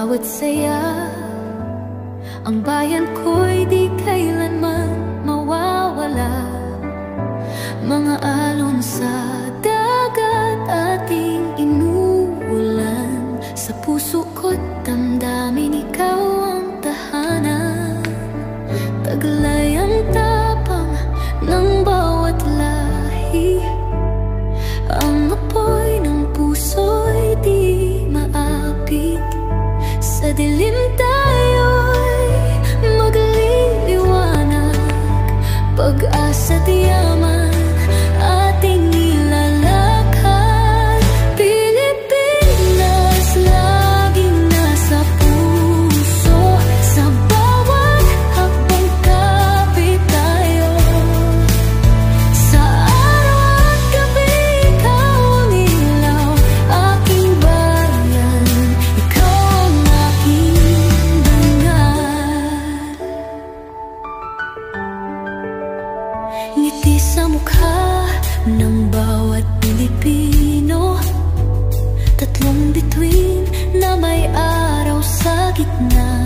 bawat saya. Ang bayan ko'y di kailanman mawawala. Mga alon sa dagat ating inuulan. Sa puso ko't damdamin ikaw ang tahanan. Taglay ang tapang ng bawat lahi. Ang apoy ng puso'y di maapit. Sa dilim tayo'y magliliwanag. Pag-asa't yaman ating ilalakad. Pilipinas laging nasa puso. Sa bawat hakbang kapit tayo. Sa araw at gabi ikaw ang ilaw. Aking bayan, ikaw ang aking dangal. Ngiti sa mukha ng bawat Pilipino. Tatlong bituin na may araw sa gitna.